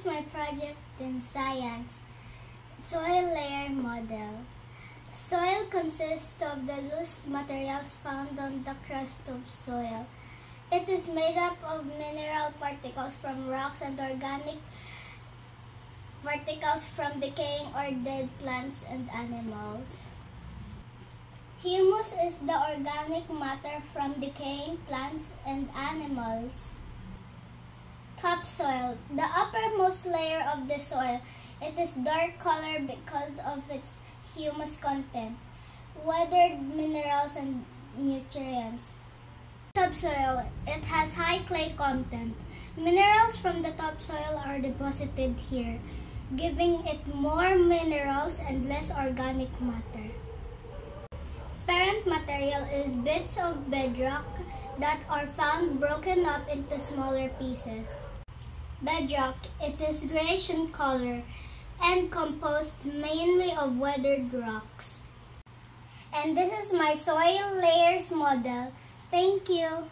is my project in science, soil layer model. Soil consists of the loose materials found on the crust of soil. It is made up of mineral particles from rocks and organic particles from decaying or dead plants and animals. Humus is the organic matter from decaying plants and animals. Topsoil, the uppermost layer of the soil. It is dark color because of its humus content, weathered minerals and nutrients. Subsoil, it has high clay content. Minerals from the topsoil are deposited here, giving it more minerals and less organic matter. Parent material is bits of bedrock that are found broken up into smaller pieces. Bedrock, it is grayish in color and composed mainly of weathered rocks. And this is my soil layers model. Thank you.